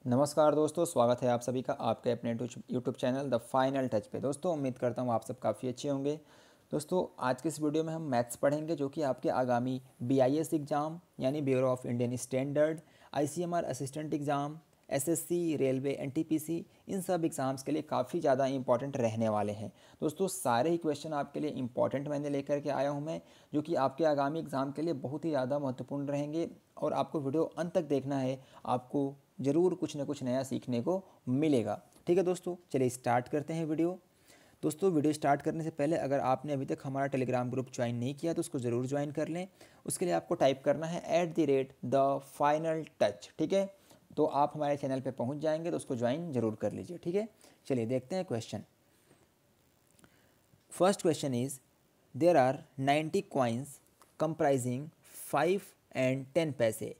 नमस्कार दोस्तों, स्वागत है आप सभी का आपके अपने YouTube channel the final touch पे। दोस्तों उम्मीद करता हूँ आप सब काफ़ी अच्छे होंगे। दोस्तों आज के इस वीडियो में हम मैथ्स पढ़ेंगे जो कि आपके आगामी BIS एग्ज़ाम यानी bureau of Indian standard, ICMR assistant exam, SSC, railway, NTPC, इन सब एग्ज़ाम्स के लिए काफ़ी ज़्यादा इंपॉर्टेंट रहने वाले हैं। दोस्तों सारे ही क्वेश्चन आपके लिए इंपॉर्टेंट मैंने लेकर के आया हूँ मैं, जो कि आपके आगामी एग्ज़ाम के लिए बहुत ही ज़्यादा महत्वपूर्ण रहेंगे और आपको वीडियो अंत तक देखना है। आपको ज़रूर कुछ ना कुछ नया सीखने को मिलेगा। ठीक है दोस्तों, चलिए स्टार्ट करते हैं वीडियो। दोस्तों वीडियो स्टार्ट करने से पहले अगर आपने अभी तक हमारा टेलीग्राम ग्रुप ज्वाइन नहीं किया तो उसको ज़रूर ज्वाइन कर लें। उसके लिए आपको टाइप करना है @the_final_touch। ठीक है, तो आप हमारे चैनल पे पहुंच जाएंगे तो उसको ज्वाइन ज़रूर कर लीजिए। ठीक है, चलिए देखते हैं question. First question is there are 90 coins comprising 5 and 10 पैसे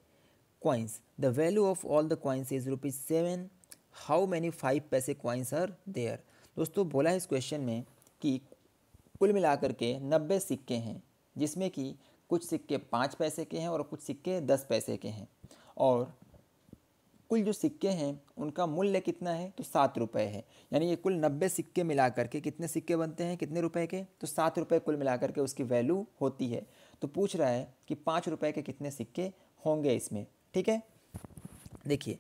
coins. The value of all the coins is ₹7. How many 5 पैसे coins are there? दोस्तों बोला है इस क्वेश्चन में कि कुल मिलाकर के 90 सिक्के हैं, जिसमें कि कुछ सिक्के 5 पैसे के हैं और कुछ सिक्के 10 पैसे के हैं। और कुल जो सिक्के हैं उनका मूल्य कितना है तो 7 रुपये है। यानी ये कुल 90 सिक्के मिला करके कितने सिक्के बनते हैं, कितने रुपए के, तो 7 रुपये कुल मिला करके उसकी वैल्यू होती है। तो पूछ रहा है कि 5 रुपये के कितने सिक्के होंगे इसमें। ठीक है, देखिए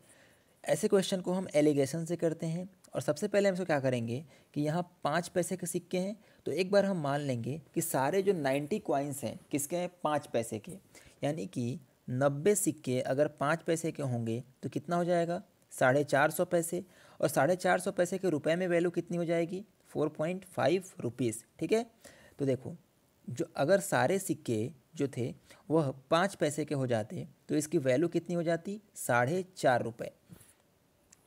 ऐसे क्वेश्चन को हम एलिगेशन से करते हैं। और सबसे पहले हम इसको क्या करेंगे कि यहाँ 5 पैसे के सिक्के हैं, तो एक बार हम मान लेंगे कि सारे जो 90 कॉइन्स हैं किसके हैं, 5 पैसे के। यानी कि 90 सिक्के अगर 5 पैसे के होंगे तो कितना हो जाएगा, 450 पैसे। और 450 पैसे के रुपए में वैल्यू कितनी हो जाएगी, 4.5 रुपीज़। ठीक है, तो देखो जो अगर सारे सिक्के जो थे वह 5 पैसे के हो जाते तो इसकी वैल्यू कितनी हो जाती, 4.5 रुपये।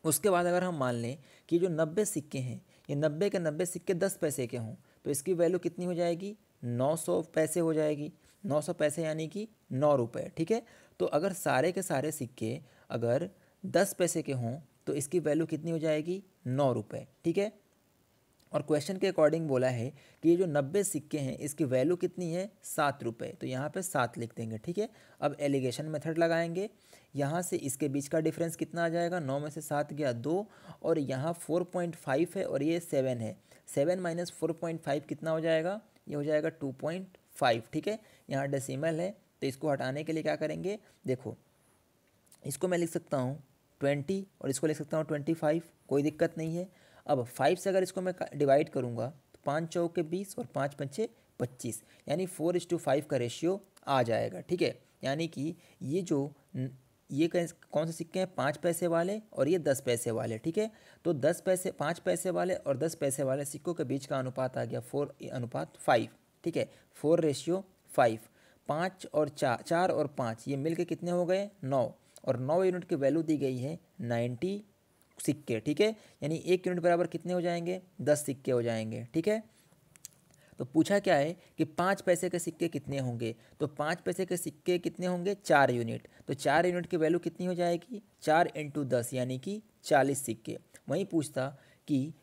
उसके बाद अगर हम मान लें कि जो 90 सिक्के हैं ये 90 के 90 सिक्के 10 पैसे के हों तो इसकी वैल्यू कितनी हो जाएगी, 900 पैसे हो जाएगी। 900 पैसे यानी कि 9 रुपये। ठीक है, तो अगर सारे के सारे सिक्के अगर 10 पैसे के हों तो इसकी वैल्यू कितनी हो जाएगी, 9 रुपये। ठीक है, और क्वेश्चन के अकॉर्डिंग बोला है कि ये जो 90 सिक्के हैं इसकी वैल्यू कितनी है, 7 रुपये। तो यहाँ पे 7 लिख देंगे। ठीक है, अब एलिगेशन मेथड लगाएंगे। यहाँ से इसके बीच का डिफरेंस कितना आ जाएगा, 9 में से 7 गया 2, और यहाँ 4.5 है और ये 7 है। 7 माइनस 4.5 कितना हो जाएगा, ये हो जाएगा 2.5। ठीक है, यहाँ डेसिमल है तो इसको हटाने के लिए क्या करेंगे, देखो इसको मैं लिख सकता हूँ 20 और इसको लिख सकता हूँ 25, कोई दिक्कत नहीं है। अब 5 से अगर इसको मैं डिवाइड करूँगा तो 5 चौके 20 और 5 पंचे 25, यानी 4:5 का रेशियो आ जाएगा। ठीक है, यानी कि ये जो ये कौन से सिक्के हैं, 5 पैसे वाले और ये 10 पैसे वाले। ठीक है, तो 10 पैसे 5 पैसे वाले और 10 पैसे वाले सिक्कों के बीच का अनुपात आ गया 4:5। ठीक है, 4:5। 5 और 4 और 5 ये मिल के कितने हो गए, 9, और 9 यूनिट की वैल्यू दी गई है 90 सिक्के। ठीक है, यानी 1 यूनिट बराबर कितने हो जाएंगे, 10 सिक्के हो जाएंगे। ठीक है, तो पूछा क्या है कि 5 पैसे के सिक्के कितने होंगे, तो 5 पैसे के सिक्के कितने होंगे, 4 यूनिट। तो 4 यूनिट की वैल्यू कितनी हो जाएगी, 4 × 10 यानी कि 40 सिक्के। वहीं पूछता कि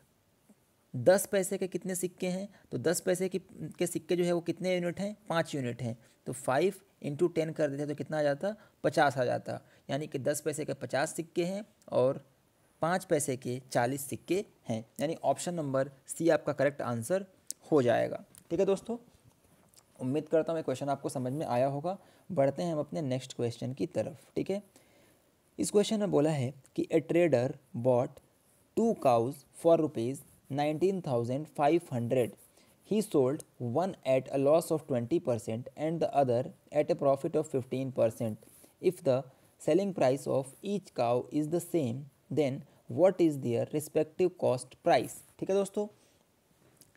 10 पैसे के कितने सिक्के हैं, तो 10 पैसे के सिक्के जो है वो कितने यूनिट हैं, 5 यूनिट हैं। तो 5 × 10 कर देते तो कितना आ जाता, 50 आ जाता। यानी कि 10 पैसे के 50 सिक्के हैं और 5 पैसे के 40 सिक्के हैं। यानी ऑप्शन नंबर सी आपका करेक्ट आंसर हो जाएगा। ठीक है दोस्तों, उम्मीद करता हूँ ये क्वेश्चन आपको समझ में आया होगा। बढ़ते हैं हम अपने नेक्स्ट क्वेश्चन की तरफ। ठीक है, इस क्वेश्चन में बोला है कि a trader bought 2 cows for ₹19,500. He sold one at a loss of 20% and the other at a profit of 15%. If the selling price of each cow is the same, then what is their respective cost price? ठीक है दोस्तों,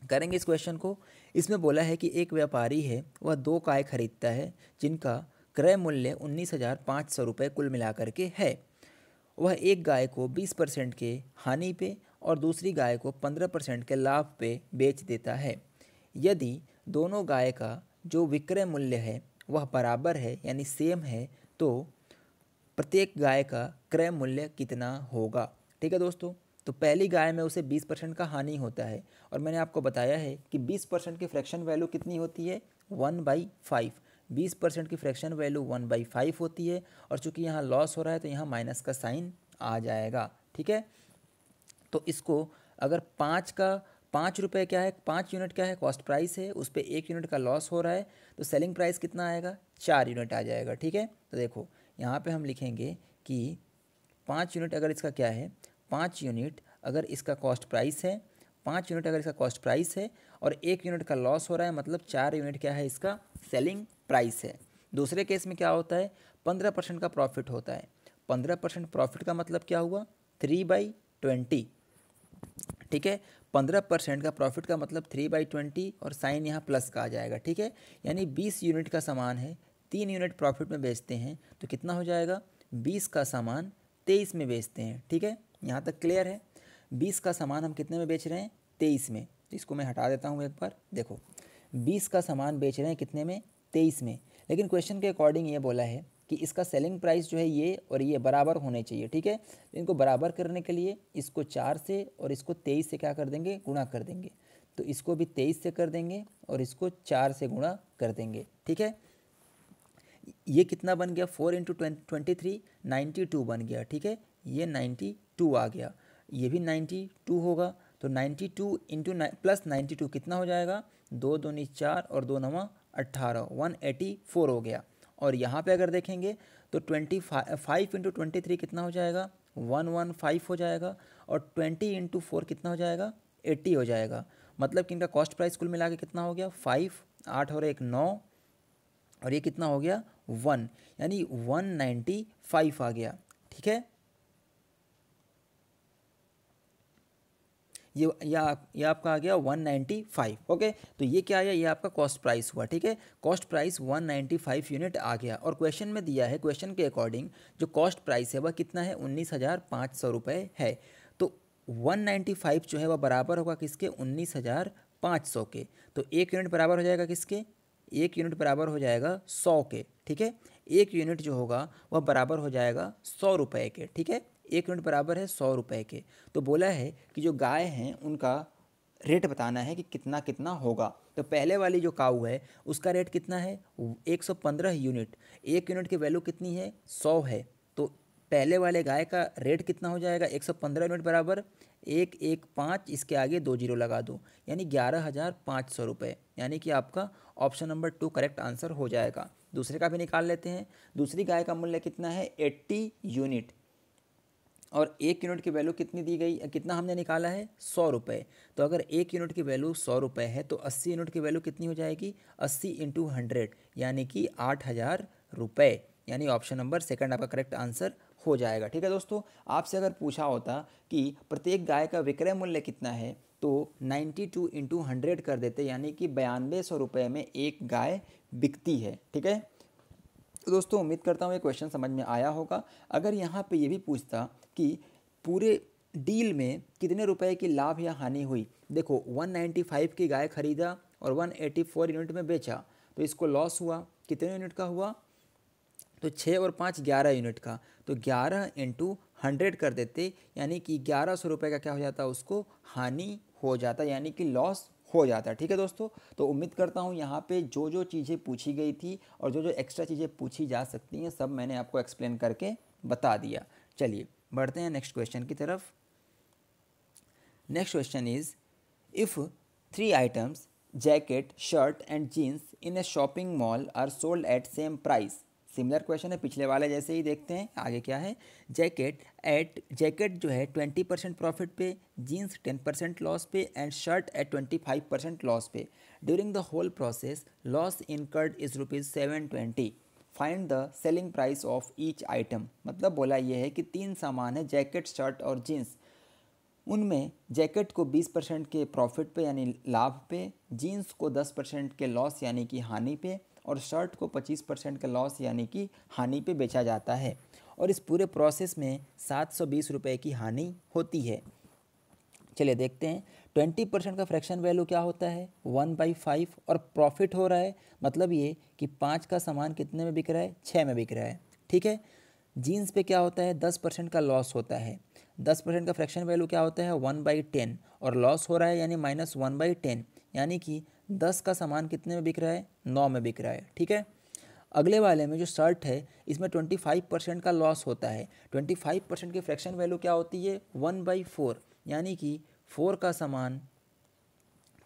करेंगे इस question को। इसमें बोला है कि एक व्यापारी है, वह 2 गाय खरीदता है जिनका क्रय मूल्य 19,500 रुपये कुल मिलाकर के है। वह एक गाय को 20% के हानि पे और दूसरी गाय को 15% के लाभ पे बेच देता है। यदि दोनों गाय का जो विक्रय मूल्य है वह बराबर है यानी सेम है, तो प्रत्येक गाय का क्रय मूल्य कितना होगा। ठीक है दोस्तों, तो पहली गाय में उसे 20% का हानि होता है और मैंने आपको बताया है कि 20% की फ्रैक्शन वैल्यू कितनी होती है, 1/5। 20% की फ्रैक्शन वैल्यू 1/5 होती है और चूंकि यहाँ लॉस हो रहा है तो यहाँ माइनस का साइन आ जाएगा। ठीक है, तो इसको अगर 5 रुपये क्या है, 5 यूनिट क्या है कॉस्ट प्राइस है, उस पर 1 यूनिट का लॉस हो रहा है, तो सेलिंग प्राइस कितना आएगा, 4 यूनिट आ जाएगा। ठीक है, तो देखो यहाँ पे हम लिखेंगे कि 5 यूनिट अगर इसका क्या है, 5 यूनिट अगर इसका कॉस्ट प्राइस है, 5 यूनिट अगर इसका कॉस्ट प्राइस है और 1 यूनिट का लॉस हो रहा है, मतलब 4 यूनिट क्या है इसका सेलिंग प्राइस है। दूसरे केस में क्या होता है, 15% का प्रॉफिट होता है। 15% प्रॉफिट का मतलब क्या हुआ, 3/20। ठीक है, 15% का प्रॉफिट का मतलब 3/20 और साइन यहाँ प्लस का आ जाएगा। ठीक है, यानी 20 यूनिट का सामान है, 3 यूनिट प्रॉफिट में बेचते हैं तो कितना हो जाएगा, 20 का सामान 23 में बेचते हैं। ठीक है, यहाँ तक क्लियर है। 20 का सामान हम कितने में बेच रहे हैं, 23 में। तो इसको मैं हटा देता हूँ एक बार। देखो 20 का सामान बेच रहे हैं कितने में, 23 में, लेकिन क्वेश्चन के अकॉर्डिंग ये बोला है कि इसका सेलिंग प्राइस जो है ये और ये बराबर होने चाहिए। ठीक है, इनको बराबर करने के लिए इसको 4 से और इसको 23 से क्या कर देंगे, गुणा कर देंगे। तो इसको भी 23 से कर देंगे और इसको 4 से गुणा कर देंगे। ठीक है, ये कितना बन गया, 4 × 23 92 बन गया। ठीक है, ये 92 आ गया, ये भी 92 होगा। तो 92 इंटू प्लस 92 कितना हो जाएगा, 2 दूनी 4 और 2 नवा 18, 184 हो गया। और यहाँ पे अगर देखेंगे तो 5 इंटू 23 कितना हो जाएगा, 115 हो जाएगा। और 20 इंटू 4 कितना हो जाएगा, 80 हो जाएगा। मतलब कि इनका कॉस्ट प्राइस कुल मिला के कितना हो गया, 5, 8 और 1 9, और ये कितना हो गया 1, यानी 195 आ गया। ठीक है, ये आपका आ गया 195। ओके, तो ये क्या आया, ये आपका कॉस्ट प्राइस हुआ। ठीक है, कॉस्ट प्राइस 195 यूनिट आ गया। और क्वेश्चन में दिया है, क्वेश्चन के अकॉर्डिंग जो कॉस्ट प्राइस है वह कितना है, 19,500 रुपये है। तो 195 जो है वह बराबर होगा किसके, 19,500 के। तो 1 यूनिट बराबर हो जाएगा किसके, 1 यूनिट बराबर हो जाएगा 100 के। ठीक है, 1 यूनिट जो होगा वह बराबर हो जाएगा 100 रुपये के। ठीक है, 1 यूनिट बराबर है 100 रुपये के। तो बोला है कि जो गाय हैं उनका रेट बताना है कि कितना कितना होगा। तो पहले वाली जो काऊ है उसका रेट कितना है, 115 यूनिट। 1 यूनिट की वैल्यू कितनी है, 100 है। तो पहले वाले गाय का रेट कितना हो जाएगा, 115 यूनिट बराबर 115, इसके आगे 2 जीरो लगा दो, यानी 11,500 रुपये। यानी कि आपका ऑप्शन नंबर 2 करेक्ट आंसर हो जाएगा। दूसरे का भी निकाल लेते हैं। दूसरी गाय का मूल्य कितना है, 80 यूनिट, और 1 यूनिट की वैल्यू कितनी दी गई, कितना हमने निकाला है, 100 रुपये। तो अगर 1 यूनिट की वैल्यू 100 रुपये है तो 80 यूनिट की वैल्यू कितनी हो जाएगी, 80 इंटू 100, यानी कि 8,000 रुपये। यानी ऑप्शन नंबर सेकंड आपका करेक्ट आंसर हो जाएगा। ठीक है दोस्तों, आपसे अगर पूछा होता कि प्रत्येक गाय का विक्रय मूल्य कितना है तो 92 इंटू 100 कर देते, यानी कि 9200 रुपये में एक गाय बिकती है। ठीक है, तो दोस्तों उम्मीद करता हूँ ये क्वेश्चन समझ में आया होगा। अगर यहाँ पे ये भी पूछता कि पूरे डील में कितने रुपए की लाभ या हानि हुई, देखो 195 की गाय खरीदा और 184 यूनिट में बेचा, तो इसको लॉस हुआ, कितने यूनिट का हुआ, तो 6 और 5 11 यूनिट का। तो 11 इंटू 100 कर देते, यानी कि 1100 रुपये का क्या हो जाता, उसको हानि हो जाता, यानी कि लॉस हो जाता है। ठीक है दोस्तों, तो उम्मीद करता हूँ यहाँ पे जो जो चीज़ें पूछी गई थी और जो जो एक्स्ट्रा चीज़ें पूछी जा सकती हैं सब मैंने आपको एक्सप्लेन करके बता दिया। चलिए बढ़ते हैं नेक्स्ट क्वेश्चन की तरफ। Next question is, if 3 items jacket, shirt and jeans in a shopping mall are sold at same price. Similar question है, पिछले वाले जैसे ही। देखते हैं आगे क्या है। जैकेट जो है 20% प्रॉफिट पे, जीन्स 10% लॉस पे एंड शर्ट एट 25% लॉस पे। During the whole process loss incurred is ₹720। Find the selling price of each item. मतलब बोला ये है कि 3 सामान है, जैकेट, शर्ट और जीन्स। उनमें जैकेट को 20% के प्रॉफिट पे यानी लाभ पे, जीन्स को 10% के लॉस यानी कि हानि पे, और शर्ट को 25% का लॉस यानी कि हानि पे बेचा जाता है। और इस पूरे प्रोसेस में 720 रुपये की हानि होती है। चलिए देखते हैं। 20% का फ्रैक्शन वैल्यू क्या होता है, 1/5, और प्रॉफिट हो रहा है, मतलब ये कि 5 का सामान कितने में बिक रहा है, 6 में बिक रहा है। ठीक है, जीन्स पे क्या होता है, 10% का लॉस होता है। 10% का फ्रैक्शन वैल्यू क्या होता है, 1/10, और लॉस हो रहा है यानी -1/10, यानी कि 10 का सामान कितने में बिक रहा है, 9 में बिक रहा है। ठीक है, अगले वाले में जो शर्ट है इसमें 25% का लॉस होता है। 25% की फ्रैक्शन वैल्यू क्या होती है 1/4, यानी कि 4 का सामान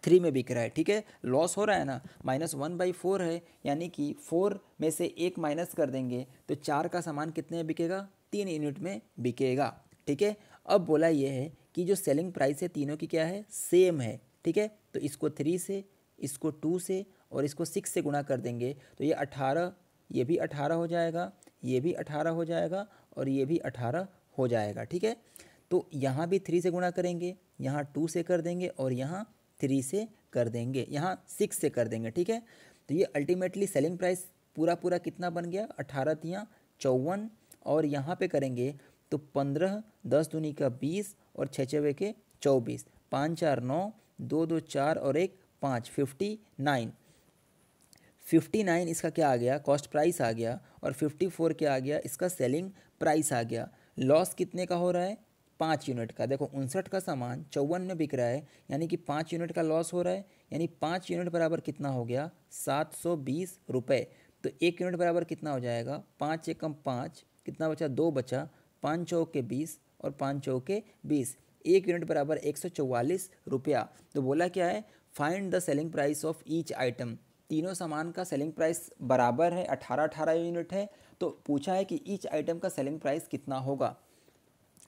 3 में बिक रहा है। ठीक है, लॉस हो रहा है ना, -1/4 है, यानी कि 4 में से 1 माइनस कर देंगे तो 4 का सामान कितने में बिकेगा 3 यूनिट में बिकेगा। ठीक है, अब बोला ये है कि जो सेलिंग प्राइस है तीनों की क्या है सेम है। ठीक है, तो इसको 3 से, इसको 2 से और इसको 6 से गुणा कर देंगे तो ये 18, ये भी 18 हो जाएगा, ये भी 18 हो जाएगा और ये भी 18 हो जाएगा। ठीक है, तो यहाँ भी 3 से गुणा करेंगे, यहाँ 2 से कर देंगे और यहाँ 3 से कर देंगे, यहाँ 6 से कर देंगे। ठीक है, तो ये अल्टीमेटली सेलिंग प्राइस पूरा पूरा कितना बन गया 18 तियाँ 54, और यहाँ पे करेंगे तो 15, 10 दूनी का 20 और 6 छवे के 24, 5 4 9, 2 2 4 और 1 5, 59 इसका क्या आ गया कॉस्ट प्राइस आ गया, और 54 क्या आ गया इसका सेलिंग प्राइस आ गया। लॉस कितने का हो रहा है 5 यूनिट का। देखो 59 का सामान 54 में बिक रहा है, यानी कि 5 यूनिट का लॉस हो रहा है, यानी 5 यूनिट बराबर कितना हो गया 720 रुपये। तो 1 यूनिट बराबर कितना हो जाएगा 5 एकम 5, कितना बचा 2 बचा, 5 चौक के 20 और 5 चौक के 20, 1 यूनिट बराबर 144 रुपया। तो बोला क्या है find the selling price of each item. तीनों सामान का सेलिंग प्राइस बराबर है, 18 यूनिट है, तो पूछा है कि ईच आइटम का सेलिंग प्राइस कितना होगा।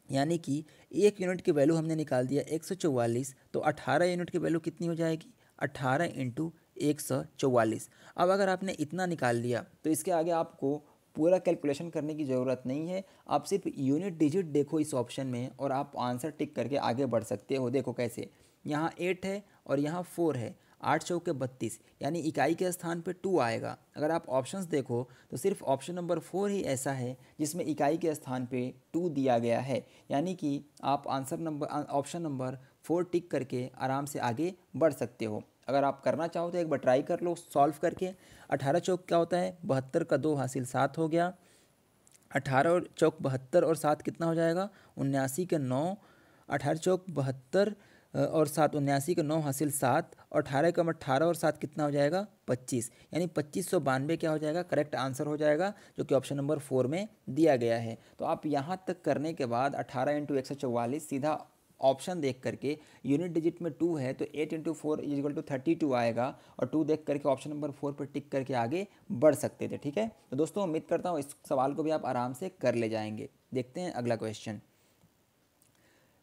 यानी कि 1 यूनिट की वैल्यू हमने निकाल दिया 144, तो 18 यूनिट की वैल्यू कितनी हो जाएगी 18 इंटू 144। अब अगर आपने इतना निकाल लिया तो इसके आगे आपको पूरा कैलकुलेशन करने की ज़रूरत नहीं है, आप सिर्फ यूनिट डिजिट देखो इस ऑप्शन में और आप आंसर टिक करके आगे बढ़ सकते हो। देखो कैसे, यहाँ 8 है और यहाँ 4 है, 8 चौके 32, यानी इकाई के स्थान पे 2 आएगा। अगर आप ऑप्शंस देखो तो सिर्फ ऑप्शन नंबर 4 ही ऐसा है जिसमें इकाई के स्थान पे 2 दिया गया है, यानी कि आप ऑप्शन नंबर 4 टिक करके आराम से आगे बढ़ सकते हो। अगर आप करना चाहो तो एक बार ट्राई कर लो सॉल्व करके। 18 चौक क्या होता है 72 का 2 हासिल 7 हो गया, 18 और चौक 72 और 7 कितना हो जाएगा 79 के 9, 18 चौक 72 और 7 79 के 9 हासिल 7, और 18 कम 18 और 7 कितना हो जाएगा 25, यानी 2592 क्या हो जाएगा करेक्ट आंसर हो जाएगा, जो कि ऑप्शन नंबर 4 में दिया गया है। तो आप यहाँ तक करने के बाद 18 इंटू 144 सीधा ऑप्शन देख करके यूनिट डिजिट में 2 है तो 8 इंटू 4 इजिकल टू 32 आएगा, और 2 देख करके ऑप्शन नंबर 4 पर टिक करके आगे बढ़ सकते थे। ठीक है, तो दोस्तों उम्मीद करता हूँ इस सवाल को भी आप आराम से कर ले जाएंगे। देखते हैं अगला question.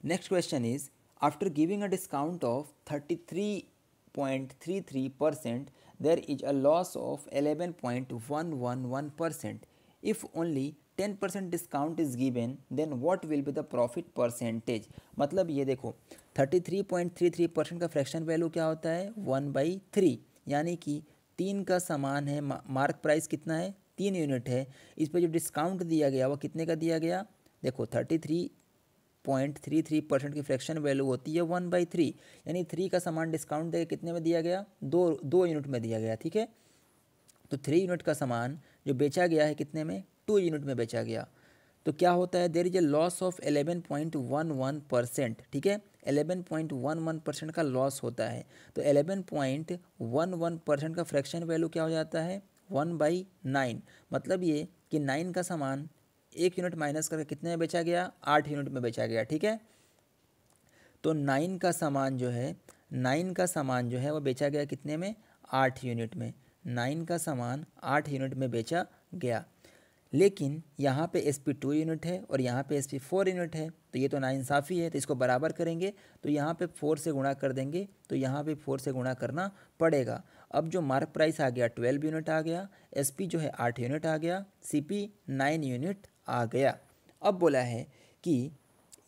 Next question is after giving a discount of 33.33%, there is a loss of 11.111%. If only 10% discount is given then what will be the profit percentage. मतलब ये देखो 33.33% का फ्रैक्शन वैल्यू क्या होता है 1/3, यानी कि 3 का सामान है, मार्क प्राइस कितना है 3 यूनिट है, इस पर जो डिस्काउंट दिया गया वो कितने का दिया गया, देखो 33.33% की फ्रैक्शन वैल्यू होती है 1/3, यानी 3 का सामान डिस्काउंट देकर कितने में दिया गया 2 यूनिट में दिया गया। ठीक है, तो 3 यूनिट का सामान जो बेचा गया है कितने में 2 यूनिट में बेचा गया, तो क्या होता है there is a loss of 11.11%। ठीक है, 11.11% का लॉस होता है, तो 11.11% का फ्रैक्शन वैल्यू क्या हो जाता है 1/9। मतलब ये कि 9 का सामान 1 यूनिट माइनस करके कितने में बेचा गया 8 यूनिट में बेचा गया। ठीक है, तो 9 का सामान जो है वो बेचा गया कितने में 8 यूनिट में, 9 का सामान 8 यूनिट में बेचा गया। लेकिन यहाँ पे SP 2 यूनिट है और यहाँ पे SP 4 यूनिट है, तो ये तो नाइंसाफ़ी है, तो इसको बराबर करेंगे तो यहाँ पे 4 से गुणा कर देंगे, तो यहाँ पे 4 से गुणा करना पड़ेगा। अब जो मार्क प्राइस आ गया 12 यूनिट आ गया, SP जो है 8 यूनिट आ गया, CP 9 यूनिट आ गया। अब बोला है कि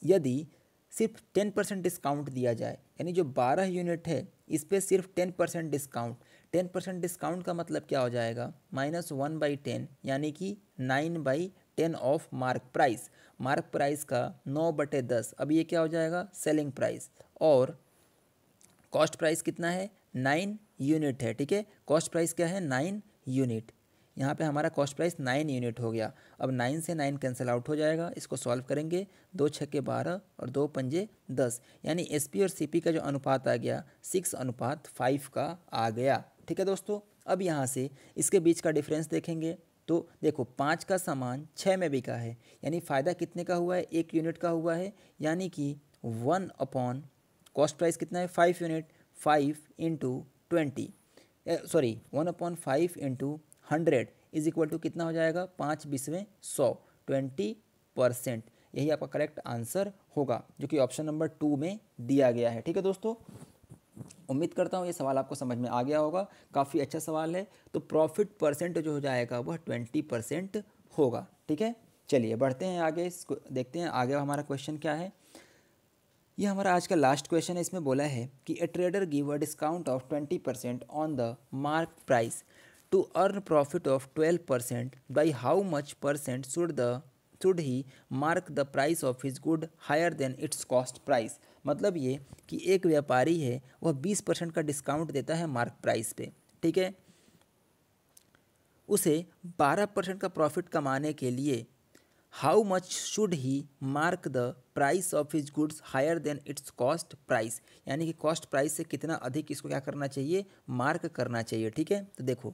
यदि सिर्फ 10% डिस्काउंट दिया जाए, यानी जो 12 यूनिट है इस पर सिर्फ 10% डिस्काउंट, 10% डिस्काउंट का मतलब क्या हो जाएगा -1/10, यानी कि 9/10 of mark price. Mark price का 9/10, अब ये क्या हो जाएगा सेलिंग प्राइस, और कॉस्ट प्राइस कितना है 9 यूनिट है। ठीक है, कॉस्ट प्राइस क्या है 9 यूनिट, यहाँ पे हमारा कॉस्ट प्राइस 9 यूनिट हो गया। अब 9 से 9 कैंसिल आउट हो जाएगा, इसको सॉल्व करेंगे, 2 छक्के 12 और 2 पंजे 10, यानी SP और CP का जो अनुपात आ गया 6:5 का आ गया। ठीक है दोस्तों, अब यहाँ से इसके बीच का डिफरेंस देखेंगे तो देखो 5 का सामान 6 में बिका है, यानी फ़ायदा कितने का हुआ है, 1 यूनिट का हुआ है, यानी कि 1 अपॉन कॉस्ट प्राइस कितना है 5 unit, 5 into 20 sorry 1/5 into 100 is equal to कितना हो जाएगा 5/20 20%। यही आपका करेक्ट आंसर होगा जो कि ऑप्शन नंबर 2 में दिया गया है। ठीक है दोस्तों, उम्मीद करता हूँ ये सवाल आपको समझ में आ गया होगा, काफ़ी अच्छा सवाल है। तो प्रॉफिट परसेंट जो हो जाएगा वह 20% होगा। ठीक है, चलिए बढ़ते हैं आगे, इसको देखते हैं आगे हमारा क्वेश्चन क्या है। ये हमारा आज का लास्ट क्वेश्चन है। इसमें बोला है कि a trader give a discount of 20% on the mark price to earn profit of 12%, by how much percent should he mark the price of his good higher than its cost price. मतलब ये कि एक व्यापारी है वह 20% का discount देता है मार्क प्राइस पे। ठीक है, उसे 12% का प्रॉफिट कमाने के लिए how much should he mark the price of his goods higher than its cost price, यानी कि कॉस्ट प्राइस से कितना अधिक इसको क्या करना चाहिए, मार्क करना चाहिए। ठीक है, तो देखो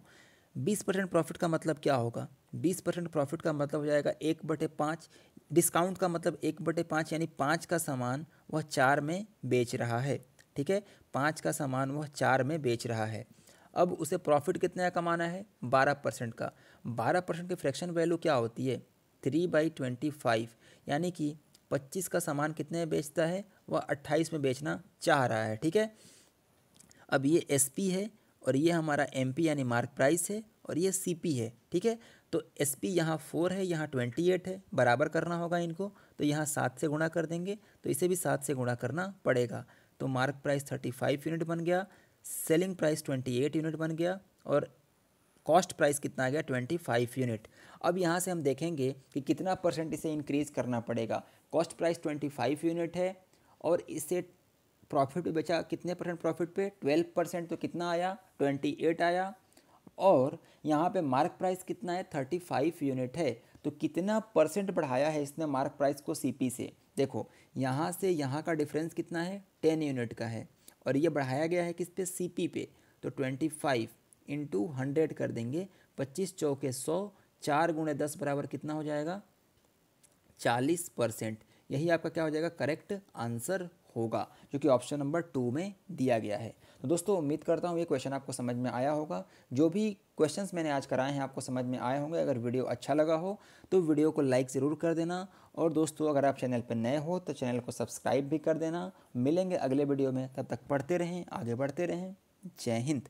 20% प्रॉफिट का मतलब क्या होगा, 20% प्रॉफिट का मतलब हो जाएगा 1/5, डिस्काउंट का मतलब 1/5, यानी 5 का सामान वह 4 में बेच रहा है। ठीक है, 5 का सामान वह 4 में बेच रहा है। अब उसे प्रॉफिट कितना का कमाना है, 12% का। 12% की फ्रैक्शन वैल्यू क्या होती है, 3/25, यानी कि 25 का सामान कितने में बेचता है, वह 28 में बेचना चाह रहा है। ठीक है, अब ये SP है और ये हमारा MP यानी मार्क प्राइस है और ये CP है। ठीक है, तो SP यहाँ 4 है, यहाँ 28 है, बराबर करना होगा इनको, तो यहाँ 7 से गुणा कर देंगे, तो इसे भी 7 से गुणा करना पड़ेगा। तो मार्क प्राइस 35 यूनिट बन गया, सेलिंग प्राइस 28 यूनिट बन गया और कॉस्ट प्राइस कितना आ गया 25 यूनिट। अब यहाँ से हम देखेंगे कि कितना परसेंट इसे इंक्रीज़ करना पड़ेगा। कॉस्ट प्राइस 25 यूनिट है और इसे प्रॉफिट पे बेचा कितने परसेंट प्रॉफिट पे, 12%, तो कितना आया 28 आया। और यहाँ पे मार्क प्राइस कितना है 35 यूनिट है, तो कितना परसेंट बढ़ाया है इसने मार्क प्राइस को CP से। देखो यहाँ से यहाँ का डिफरेंस कितना है 10 यूनिट का है और ये बढ़ाया गया है किस पे, CP पे। तो 25 इंटू 100 कर देंगे, 25 चौके 100, 4 गुणे 10 बराबर कितना हो जाएगा 40%। यही आपका क्या हो जाएगा, करेक्ट आंसर होगा, जो कि ऑप्शन नंबर 2 में दिया गया है। तो दोस्तों उम्मीद करता हूँ ये क्वेश्चन आपको समझ में आया होगा। जो भी क्वेश्चंस मैंने आज कराए हैं आपको समझ में आए होंगे। अगर वीडियो अच्छा लगा हो तो वीडियो को लाइक ज़रूर कर देना, और दोस्तों अगर आप चैनल पर नए हो तो चैनल को सब्सक्राइब भी कर देना। मिलेंगे अगले वीडियो में, तब तक पढ़ते रहें, आगे बढ़ते रहें। जय हिंद।